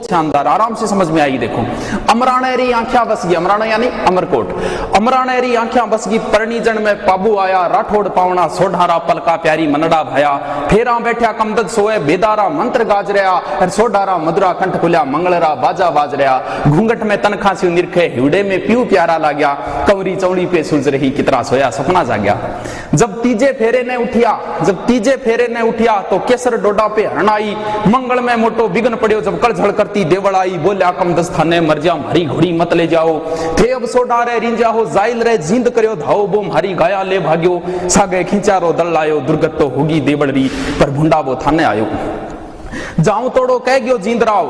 शानदार, आराम से समझ में आई। देखो, अमरानेरी आंख्या बस गई, अमराना यानी अमरकोट, अमरानेरी आंख्या बस गई परणी जन में पाबू आया, राठौड़ पावना सोढ़ारा पलका प्यारी मनड़ा भया, फेरा बैठा कमदद सोए बेदारा मंत्र गाज रहा, सोढ़ारा मधुरा कंठ खुल्या मंगलरा बाजा बाज रहा, घूंघट में तनखा सी निरखे हिवड़े में प्यू प्यारा लाग्या, कंवरी चौड़ी पे सुलझ रही कितना सोया सपना जाग्या। जब तीजे फेरे ने उठिया, जब तीजे फेरे ने उठिया तो केसर डोडा पे हरण आई, मंगल में मोटो बिगन पड़ियो, जब कड़झड़ करती देवड़ आई, बोल्या कमदस थाने मर जा मारी घोड़ी मत ले जाओ, थे अब सोडारे रिंजा हो जाइल रे जींद करियो धाओ बो मारी गाया ले भाग्यो, सागे खींचारो दल लायो दुर्गत तो होगी देवड़री, पर भुंडा वो थाने आयो। जाऊं तोड़ो कह गयो जींदराव,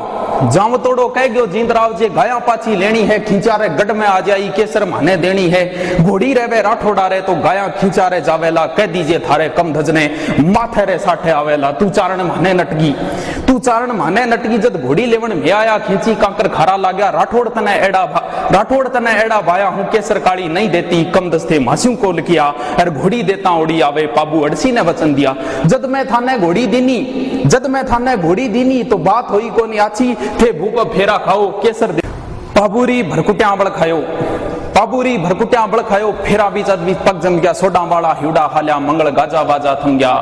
जाऊं तोड़ो कह गयो जींदराव, जे गाया पाची लेनी है खींचारे गढ़ में आ जाई, केसर माने देनी है, घोड़ी रेवे राठौड़ा रे तो गाया खींचारे जावेला, कह दीजिए थारे कम धजने माथे रे साठे आवेला, तू चारण माने नटगी, तू चारण माने नटगी, जद घोड़ी लेवन में आया खींची कांकर खारा लाग्या, राठौड़ तने एड़ा भाया हूं केसर काली नहीं देती, कम दस्ते मास्यू को लिखिया, और घोड़ी देता उड़ी आवे, पाबू अड़सी ने वचन दिया, जद मैं थाने घोड़ी दीनी, जद मैं थाने घोड़ी दीनी तो बात होई कोनी आची, थे भूप फेरा खाओ केसर दे, पाबूरी भरकुट्या आंबल खायो, पाबूरी भरकुट्या आंबल खायो, फेरा बीच बीच पग जम गया, सोडा वाला हिवड़ा हाल्या, मंगल गाजा बाजा थम गया,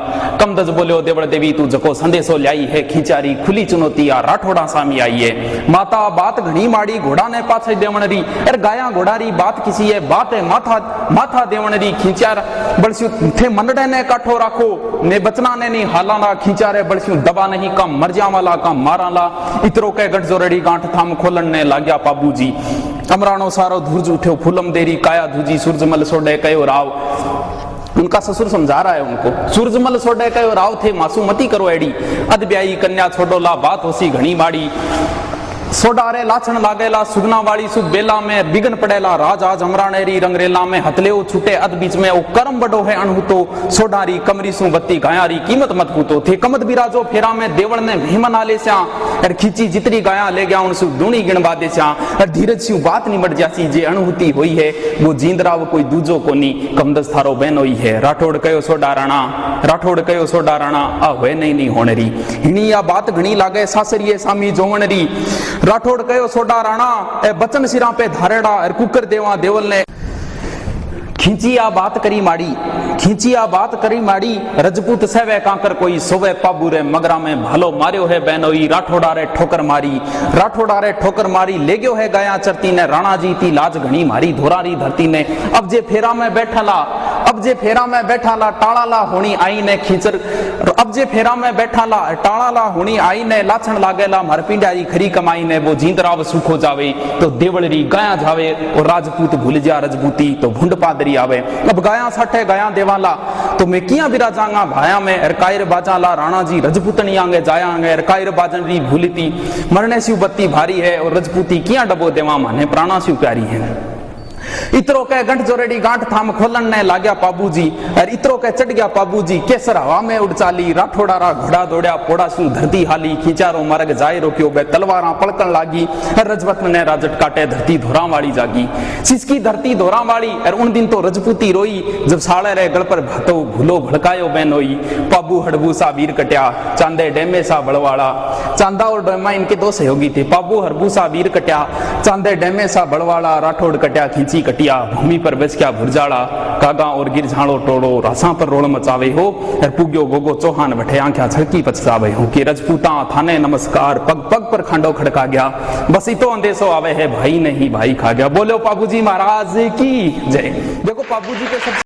कमदज बोल्यो देवड़ देवी तू जको संदेशो लाई है, खींचारी खुली चुनौती आ राठौड़ा सामी आई है, माता बात घणी माड़ी घोड़ा ने पाछे देवणरी, अर गाया घोड़ारी बात किसी है, बात है माथा माथा देवणरी, खींचार बड़स्यू थे मनडे ने काठो राखो, ने बचना ने नहीं हालाना, खींचारे बड़स्यू दबा नहीं कम मरजा वाला कम माराला, इतरो के गठ जोरड़ी गांठ थाम खोलन ने लाग्या पाबूजी, अमरानो सारो धुर्ज उठ्यो फूलम देरी काया धुजी, सूरजमल सोडे कयो राव, उनका ससुर समझा रहा है उनको, सूरजमल सोडे कयो राव थे मासू मती करो एड़ी, अद ब्याई कन्या छोड़ो ला बात होसी घणी माड़ी, सोडारे लाछण लागेला सुगना वाली सुख बेला में, बिगन पड़ेला राज आज अमरानेरी रंगरेला में, हथलेओ छूटे अद बीच में, ओ करम बड़ो है अणहुतो, सोडारी कमरी सु बत्ती गायारी कीमत मत पूतो, थे कमत बिराजो फेरा में देवड़ ने भीमन आले स्या, और खींची जितरी गाया ले गया उनसु दूनी गिणवा दे स्या, और धीरज स्यू बात निमट जासी, जे अणहुती होई है वो जींदराव कोई दूजो कोनी, कमदस थारो बहन होई है, राठौड़ कयो सोडा राणा, राठौड़ कयो सोडा राणा, आ होए नहीं होणरी, हिनी या बात घणी लागे सासरिये सामी जोवणरी, राठौड़ कयो सोडा राणा ए बचन सिरा पे धारेड़ा, और कुकर देवा देवल ने खींची आ बात करी माड़ी, खींची आ बात करी माड़ी, रजपूत सेवे कांकर कोई सोवे, पाबू रे मगरा में भालो मार्यो है बहनोई, राठौड़ा रे ठोकर मारी, राठौड़ा रे ठोकर मारी, ले गयो है गाया चरती ने, राणा जी ती लाज घणी मारी धोरारी धरती ने, अब जे फेरा में बैठाला, अब जे फेरा में बैठाला टाळाला होनी आई ने खींचर, अब जे फेरा में बैठाला टाळाला होनी आई ने, लाछण लागेला मार पिंडारी खरी कमाई ने, वो जींदराव सुखो जावे तो देवड़री गाया जावे, और राजपूत भूल जा रजपूती तो भुंड पादरी आवे, अब गाया साठे गाया देवाला तो मैं किया बिराजांगा भाया में, अरकायर बाजाला राणा जी रजपूतनी आंगे जायांगे, अरकायर बाजनरी भूलती मरने स्यू बत्ती भारी है, और रजपूती किया डबो देवा माने प्राणा स्यू प्यारी है, इतरो के गंठ जोरेडी गांठ थाम खोलन ने लाग्या पाबूजी, और इतरो के चढ़ गया पाबूजी, केसर हवा में उड़ चाली, राठौड़ा रा घोड़ा दौड़या, पोड़ा सु धरती हाली, खींचारो मरग जाए रोक्यो, बे तलवारा पड़कन लागी, रजवत ने राजट काटे धरती धोरा वाली जागी, सिसकी धरती धोरा वाली, और उन दिन तो रजपूती रोई, जब साले रे गल पर भातो भूलो भड़कायो बहन होई, पाबू हड़बूसा वीर कट्या, चांदे डेमे सा बड़वाड़ा, चांदा और डेमा इनके दो सहयोगी थे, पाबू हड़बूसा वीर कट्या, चांदे डेमे सा बड़वाड़ा, राठौड़ कट्या खींची कटिया, भूमि पर बच क्या भुरजाड़ा, कागा और गिर झाड़ो टोड़ो, रासा पर रोल मचावे हो, और पुग्यो गोगो चौहान बैठे आंख्या झड़की पछतावे हो, कि रजपूता थाने नमस्कार, पग पग पर खंडो खड़का गया, बस इतो अंदेशो आवे है भाई नहीं भाई खा गया, बोलो पाबूजी महाराज की जय। देखो पाबूजी के सब